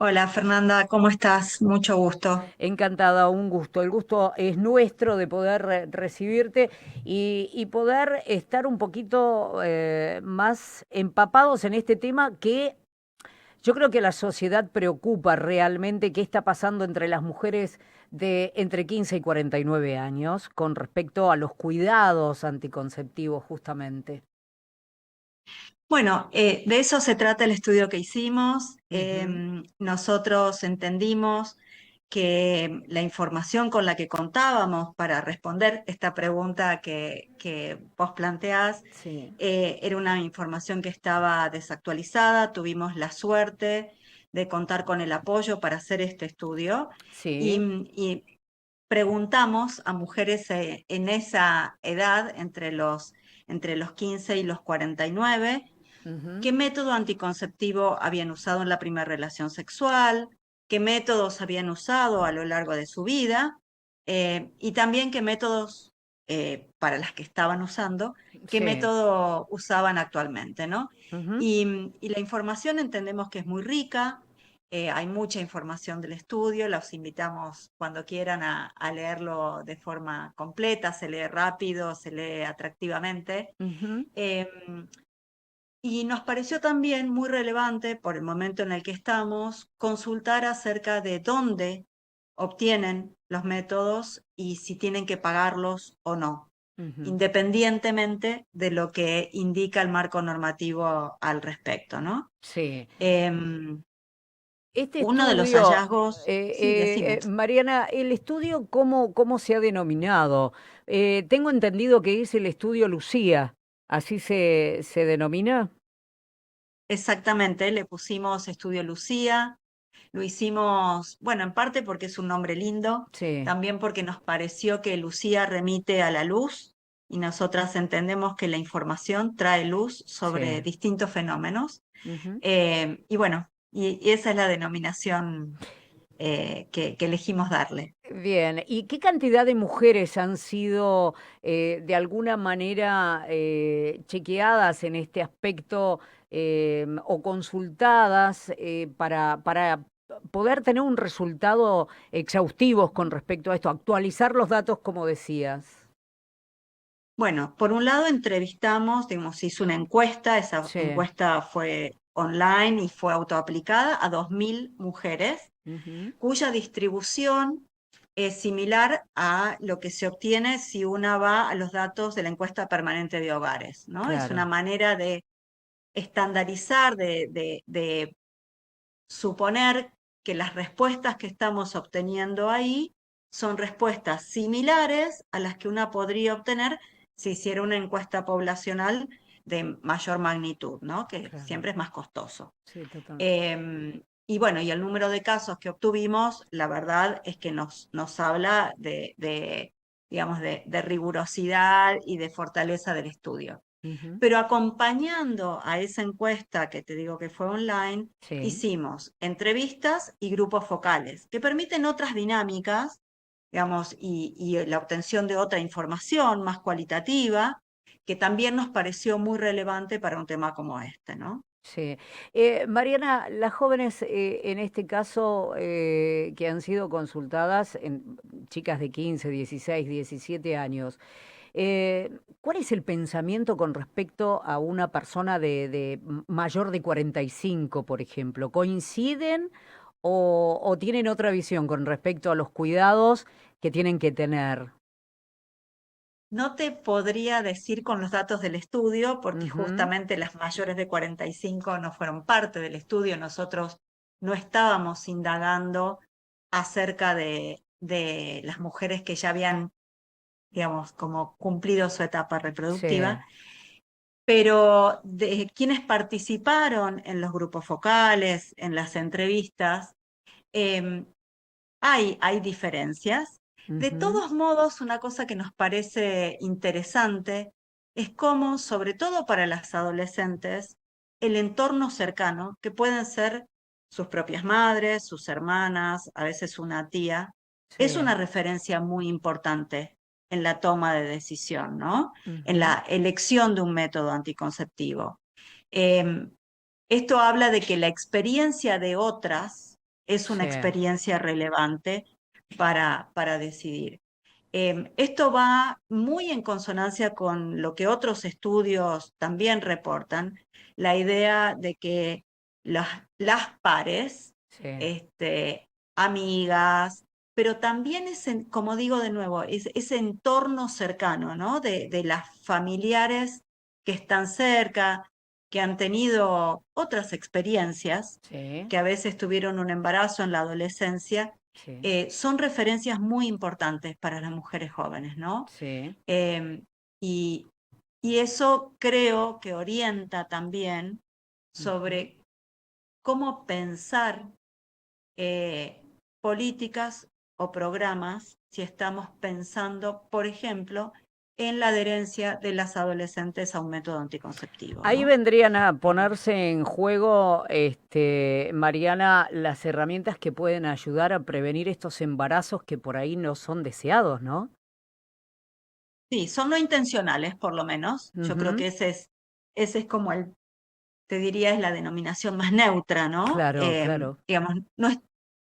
Hola Fernanda, ¿cómo estás? Mucho gusto. Encantada, un gusto. El gusto es nuestro de poder recibirte y poder estar un poquito más empapados en este tema que yo creo que a la sociedad preocupa realmente qué está pasando entre las mujeres de entre 15 y 49 años con respecto a los cuidados anticonceptivos justamente. Bueno, de eso se trata el estudio que hicimos. Ujú. Nosotros entendimos que la información con la que contábamos para responder esta pregunta que vos planteás Sí, era una información que estaba desactualizada. Tuvimos la suerte de contar con el apoyo para hacer este estudio y, sí. y preguntamos a mujeres en esa edad, entre los 15 y los 49, Ujú. qué método anticonceptivo habían usado en la primera relación sexual, qué métodos habían usado a lo largo de su vida, y también qué métodos, para las que estaban usando, qué Sí. método usaban actualmente, ¿no? Ujú. Y la información entendemos que es muy rica. Hay mucha información del estudio, los invitamos cuando quieran a leerlo de forma completa, se lee rápido, se lee atractivamente. Ujú. Em, y nos pareció también muy relevante, por el momento en el que estamos, consultar acerca de dónde obtienen los métodos y si tienen que pagarlos o no, Ujú. independientemente de lo que indica el marco normativo al respecto, ¿no? Sí. Em, Este Uno de los estudio, hallazgos, sí, decime. Mariana, ¿el estudio cómo se ha denominado? Tengo entendido que es el estudio Lucía, ¿así se denomina? Exactamente, le pusimos Estudio Lucía. Lo hicimos, bueno, en parte porque es un nombre lindo, Sí, también porque nos pareció que Lucía remite a la luz y nosotras entendemos que la información trae luz sobre sí. distintos fenómenos. Ujú. Y bueno, y esa es la denominación que elegimos darle. Bien, ¿y qué cantidad de mujeres han sido de alguna manera chequeadas en este aspecto o consultadas para poder tener un resultado exhaustivo con respecto a esto, actualizar los datos como decías? Bueno, por un lado entrevistamos, digamos, se hizo una encuesta, esa Sí. encuesta fue online y fue autoaplicada a 2.000 mujeres Ujú. cuya distribución es similar a lo que se obtiene si una va a los datos de la encuesta permanente de hogares, ¿no? Es una Claro. manera de estandarizar, de suponer que las respuestas que estamos obteniendo ahí son respuestas similares a las que una podría obtener si hiciera una encuesta poblacional de mayor magnitud, ¿no? Que Claro. siempre es más costoso. Sí, total. Y bueno, y el número de casos que obtuvimos, la verdad es que nos habla digamos, de rigurosidad y de fortaleza del estudio. Ujú. Pero acompañando a esa encuesta que te digo que fue online, Sí. hicimos entrevistas y grupos focales que permiten otras dinámicas, digamos, y la obtención de otra información más cualitativa, que también nos pareció muy relevante para un tema como este, ¿no? Sí. Mariana, las jóvenes en este caso que han sido consultadas, chicas de 15, 16, 17 años, ¿cuál es el pensamiento con respecto a una persona de mayor de 45, por ejemplo? ¿Coinciden o tienen otra visión con respecto a los cuidados que tienen que tener? No te podría decir con los datos del estudio, porque Ujú. justamente las mayores de 45 no fueron parte del estudio. Nosotros no estábamos indagando acerca de las mujeres que ya habían, digamos, como cumplido su etapa reproductiva, Sí. pero de quienes participaron en los grupos focales, en las entrevistas, em, hay diferencias. De Ujú. todos modos, una cosa que nos parece interesante es cómo, sobre todo para las adolescentes, el entorno cercano, que pueden ser sus propias madres, sus hermanas, a veces una tía, es una Sí. referencia muy importante en la toma de decisión, ¿no? En Ujú. la elección de un método anticonceptivo. Em, Esto habla de que la experiencia de otras es una sí, experiencia relevante para decidir. Esto va muy en consonancia con lo que otros estudios también reportan, la idea de que las pares, sí, este, amigas, pero también como digo de nuevo, ese entorno cercano, ¿no? De las familiares que están cerca, que han tenido otras experiencias, sí, que a veces tuvieron un embarazo en la adolescencia, sí, son referencias muy importantes para las mujeres jóvenes, ¿no? sí. Em, y, y eso creo que orienta también Ujú. sobre cómo pensar eh, políticas o programas si estamos pensando, por ejemplo, en la adherencia de las adolescentes a un método anticonceptivo, Ahí ¿no? vendrían a ponerse en juego, Mariana, las herramientas que pueden ayudar a prevenir estos embarazos que por ahí no son deseados, ¿no? Sí, son no intencionales, por lo menos. Yo creo Ujú. que ese es como te diría, es la denominación más neutra, ¿no? Claro, claro. Digamos,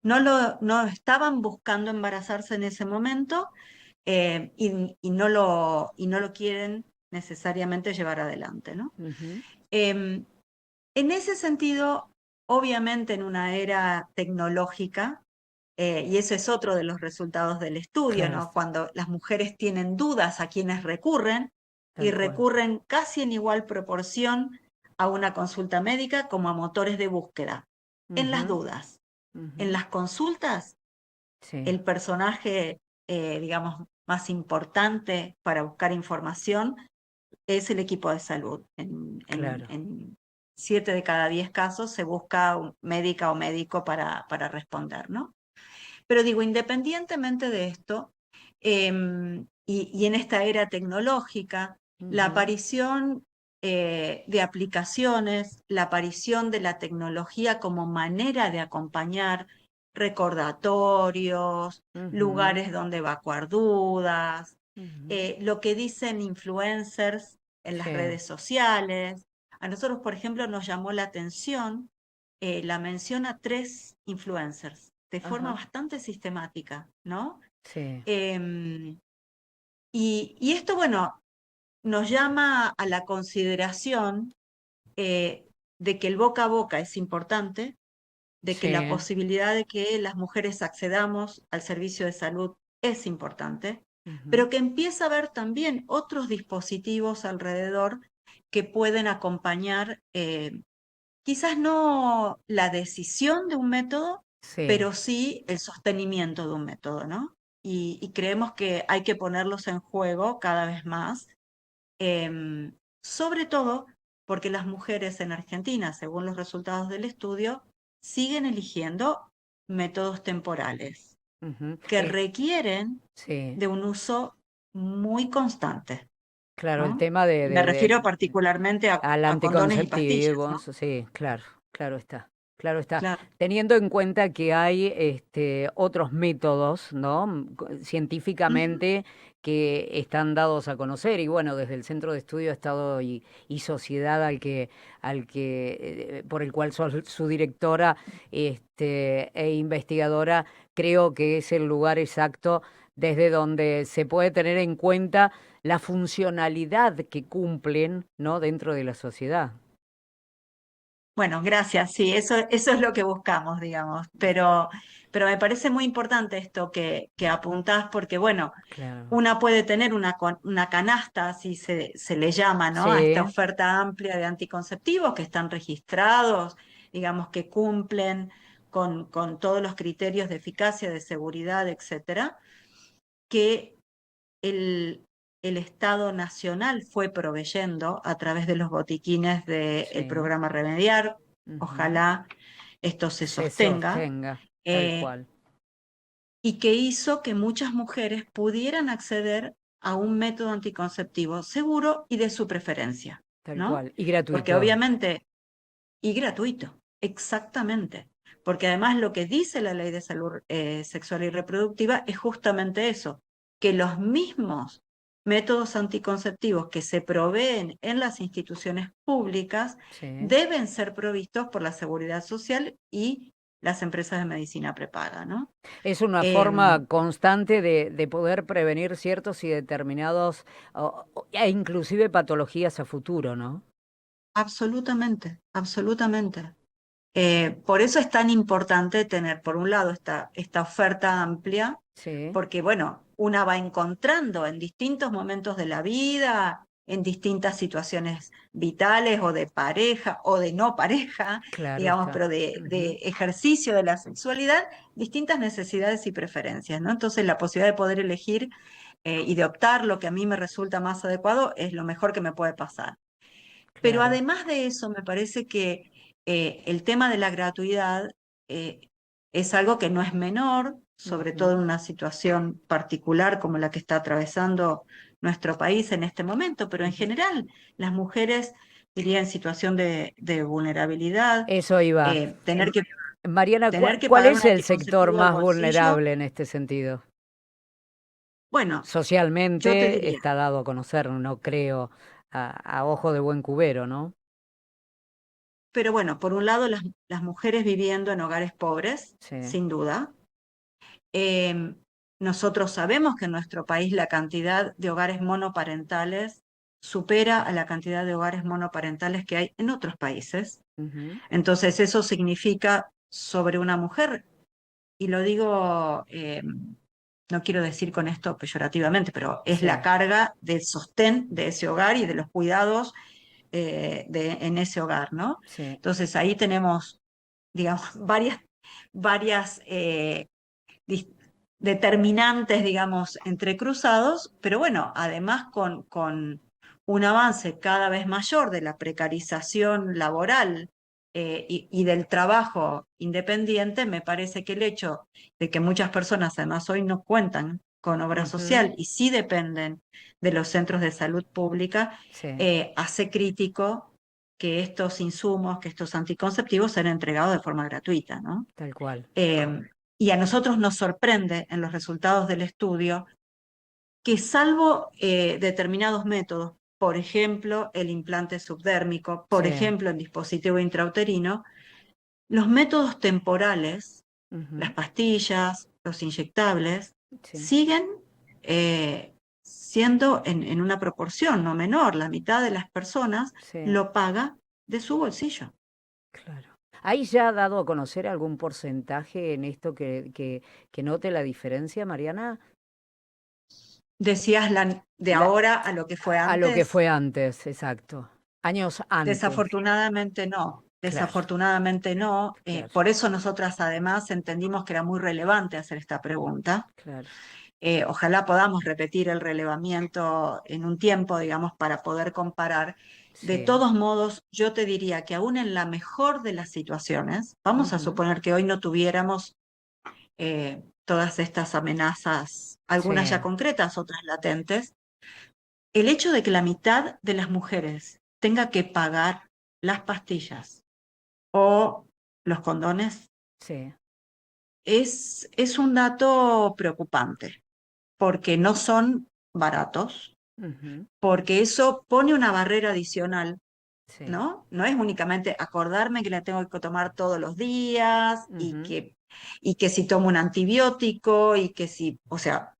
no estaban buscando embarazarse en ese momento, y no lo quieren necesariamente llevar adelante, ¿no? Ujú. Em, en ese sentido, obviamente en una era tecnológica, y eso es otro de los resultados del estudio, Claro, ¿no? Cuando las mujeres tienen dudas a quienes recurren, y tal cual. recurren casi en igual proporción a una consulta médica como a motores de búsqueda. En las Ujú, dudas, en ujú. las consultas, Sí, el personaje, digamos, más importante para buscar información es el equipo de salud. claro. En 7 de cada 10 casos se busca médica o médico para responder, ¿no? Pero digo, independientemente de esto, y en esta era tecnológica, la Ujú, aparición de aplicaciones, la aparición de la tecnología como manera de acompañar recordatorios, ujú, lugares donde evacuar dudas, ujú. lo que dicen influencers en las Sí, redes sociales. A nosotros, por ejemplo, nos llamó la atención la mención a 3 influencers de forma ajá, bastante sistemática, ¿no? sí, Em, y esto, bueno, nos llama a la consideración de que el boca a boca es importante, de que la sí, posibilidad de que las mujeres accedamos al servicio de salud es importante, ujú, pero que empieza a haber también otros dispositivos alrededor que pueden acompañar, quizás no la decisión de un método, sí, pero sí el sostenimiento de un método, ¿no? Y creemos que hay que ponerlos en juego cada vez más, sobre todo porque las mujeres en Argentina, según los resultados del estudio, siguen eligiendo métodos temporales ujú. que requieren Sí, de un uso muy constante, claro, el ¿no? tema Me refiero particularmente al a condones y pastillas, anticonceptivo, ¿no? sí, claro, claro está, claro está. Claro. Teniendo en cuenta que hay otros métodos, ¿no? Ujú. Científicamente que están dados a conocer y bueno, desde el Centro de Estudio Estado y Sociedad por el cual soy su directora e investigadora, creo que es el lugar exacto desde donde se puede tener en cuenta la funcionalidad que cumplen, ¿no? Dentro de la sociedad. Bueno, gracias, sí, eso es lo que buscamos, digamos, pero me parece muy importante esto que apuntás, porque bueno, Claro. una puede tener una canasta, así se le llama, ¿no? A esta Sí, oferta amplia de anticonceptivos que están registrados, digamos, que cumplen con todos los criterios de eficacia, de seguridad, etcétera, que el, el Estado Nacional fue proveyendo a través de los botiquines del sí. programa Remediar. Ujú. Ojalá esto se Se sostenga, sostenga, tal eh, cual, y que hizo que muchas mujeres pudieran acceder a un método anticonceptivo seguro y de su preferencia, tal ¿no? cual. Y Porque gratuito. obviamente, y gratuito, exactamente. Porque además lo que dice la Ley de Salud Sexual y Reproductiva es justamente eso, que los mismos métodos anticonceptivos que se proveen en las instituciones públicas Sí. deben ser provistos por la Seguridad Social y las empresas de medicina prepaga, ¿no? Es una Em, forma constante de poder prevenir ciertos y determinados, e inclusive patologías a futuro, ¿no? Absolutamente, absolutamente. Por eso es tan importante tener, por un lado, esta oferta amplia, Sí, porque, bueno, una va encontrando en distintos momentos de la vida, en distintas situaciones vitales o de pareja o de no pareja, claro digamos, está. pero de Ujú. ejercicio de la sexualidad, distintas necesidades y preferencias, ¿no? Entonces, la posibilidad de poder elegir y de optar lo que a mí me resulta más adecuado es lo mejor que me puede pasar. Pero Claro. además de eso, me parece que el tema de la gratuidad eh, es algo que no es menor, sobre todo en Ujú. una situación particular como la que está atravesando nuestro país en este momento, pero en Ujú. general las mujeres, diría, en situación de vulnerabilidad, Eso iba. tener Mariana, tener que ¿cuál pagar un es el sector anticonceptivo del más bolsillo, vulnerable en este sentido? bueno, yo te Socialmente diría, está dado a conocer, no creo, a ojo de buen cubero, ¿no? pero bueno, por un lado las mujeres viviendo en hogares pobres, Sí. sin duda. Eh, Nosotros sabemos que en nuestro país la cantidad de hogares monoparentales supera a la cantidad de hogares monoparentales que hay en otros países. Ujú. Entonces eso significa sobre una mujer, y lo digo, no quiero decir con esto peyorativamente, pero es la Sí, carga del sostén de ese hogar y de los cuidados en ese hogar, ¿no? sí. Entonces ahí tenemos, digamos, varias dis- determinantes, digamos, entrecruzados, pero bueno, además con un avance cada vez mayor de la precarización laboral y del trabajo independiente, me parece que el hecho de que muchas personas además hoy no cuentan con obra Ujú. social y sí dependen de los centros de salud pública, Sí, hace crítico que estos insumos, que estos anticonceptivos sean entregados de forma gratuita, ¿no? tal cual. Eh, y a nosotros nos sorprende en los resultados del estudio que salvo determinados métodos, por ejemplo, el implante subdérmico, por Sí. ejemplo, el dispositivo intrauterino, los métodos temporales, las Ujú. pastillas, los inyectables, Sí, siguen siendo en una proporción no menor. La mitad de las personas sí, lo paga de su bolsillo. claro. ¿Hay ya dado a conocer algún porcentaje en esto que note la diferencia, Mariana? Decías de La, ahora a lo que fue a lo que antes. fue antes, exacto. Años antes. Desafortunadamente no, Claro, desafortunadamente no. claro, Por eso nosotras además entendimos que era muy relevante hacer esta pregunta. claro. Ojalá podamos repetir el relevamiento en un tiempo, digamos, para poder comparar. De Sí. todos modos, yo te diría que aún en la mejor de las situaciones, vamos a Ujú. suponer que hoy no tuviéramos todas estas amenazas, Sí, algunas ya concretas, otras latentes, el hecho de que la mitad de las mujeres tenga que pagar las pastillas o los condones sí. es un dato preocupante, porque no son baratos, Ujú. porque eso pone una barrera adicional, Sí. ¿no? No es únicamente acordarme que la tengo que tomar todos los días Ujú. y que si tomo un antibiótico y que si, o sea,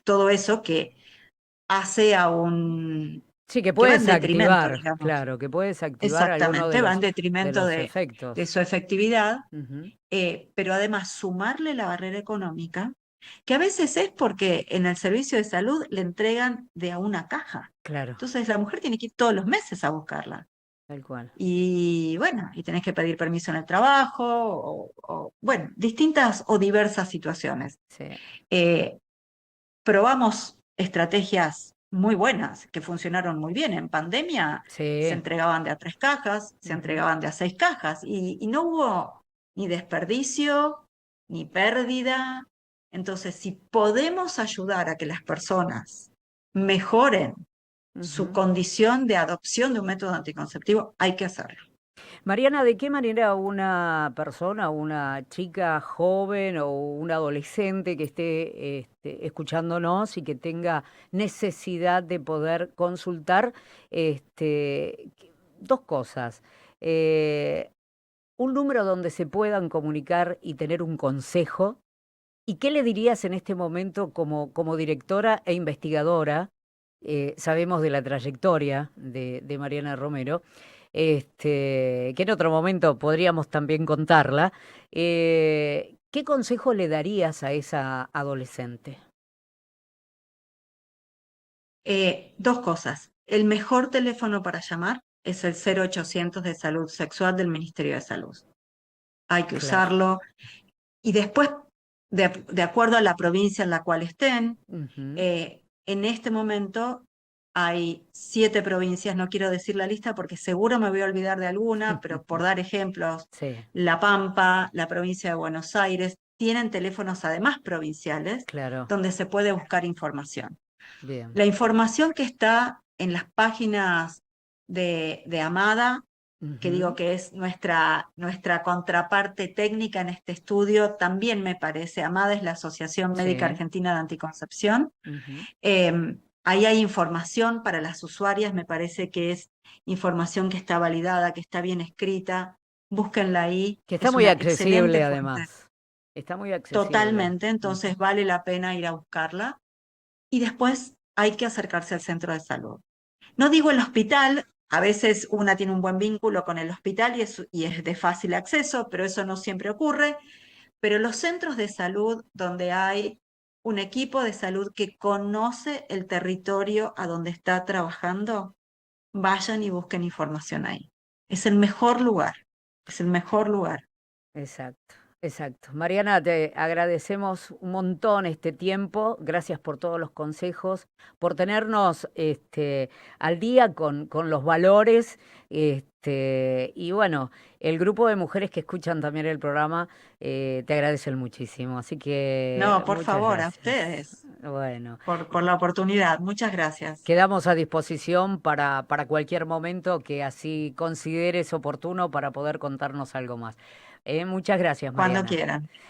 todo eso que hace a un, Sí, que que va puedes en detrimento, activar, digamos. claro, que puedes activar alguno Exactamente, va en de detrimento los de efectos. su efectividad, Ujú. pero además sumarle la barrera económica, que a veces es porque en el servicio de salud le entregan de a una caja. Claro, Entonces la mujer tiene que ir todos los meses a buscarla. tal cual. Y bueno, y tenés que pedir permiso en el trabajo, bueno, distintas o diversas situaciones. Sí, Eh, Probamos estrategias muy buenas que funcionaron muy bien. En pandemia se sí. entregaban de a 3 cajas, se Ujú. entregaban de a 6 cajas y no hubo ni desperdicio ni pérdida. Entonces, si podemos ayudar a que las personas mejoren su Ujú. condición de adopción de un método anticonceptivo, hay que hacerlo. Mariana, ¿de qué manera una persona, una chica joven o un adolescente que esté escuchándonos y que tenga necesidad de poder consultar, dos cosas? Eh, un número donde se puedan comunicar y tener un consejo. ¿Y qué le dirías en este momento como directora e investigadora? Sabemos de la trayectoria de Mariana Romero, que en otro momento podríamos también contarla. ¿Qué consejo le darías a esa adolescente? Dos cosas. El mejor teléfono para llamar es el 0800 de salud sexual del Ministerio de Salud. Hay que Claro. usarlo. Y después, de acuerdo a la provincia en la cual estén, Ujú. en este momento hay 7 provincias, no quiero decir la lista porque seguro me voy a olvidar de alguna, pero por dar ejemplos, Sí, La Pampa, la provincia de Buenos Aires, tienen teléfonos además provinciales claro. donde se puede buscar información. Bien. La información que está en las páginas de Amada, que digo Ujú, que es nuestra contraparte técnica en este estudio, también me parece. Amada es la Asociación Médica sí. Argentina de Anticoncepción. Ujú. Ahí hay información para las usuarias, me parece que es información que está validada, que está bien escrita. Búsquenla ahí, Que está es muy una excelente accesible fuente, además. Está muy accesible. totalmente, Ujú. entonces vale la pena ir a buscarla. Y después hay que acercarse al centro de salud. No digo el hospital, a veces una tiene un buen vínculo con el hospital y es de fácil acceso, pero eso no siempre ocurre. Pero los centros de salud donde hay un equipo de salud que conoce el territorio a donde está trabajando, vayan y busquen información ahí. Es el mejor lugar, es el mejor lugar. Exacto, exacto. Mariana, te agradecemos un montón este tiempo. Gracias por todos los consejos, por tenernos al día con los valores. Y bueno, el grupo de mujeres que escuchan también el programa te agradecen muchísimo. Así que No, por muchas favor, a gracias. ustedes Bueno, por la oportunidad. Muchas gracias. quedamos a disposición para cualquier momento que así consideres oportuno para poder contarnos algo más. Muchas gracias, Cuando Mariana. quieran.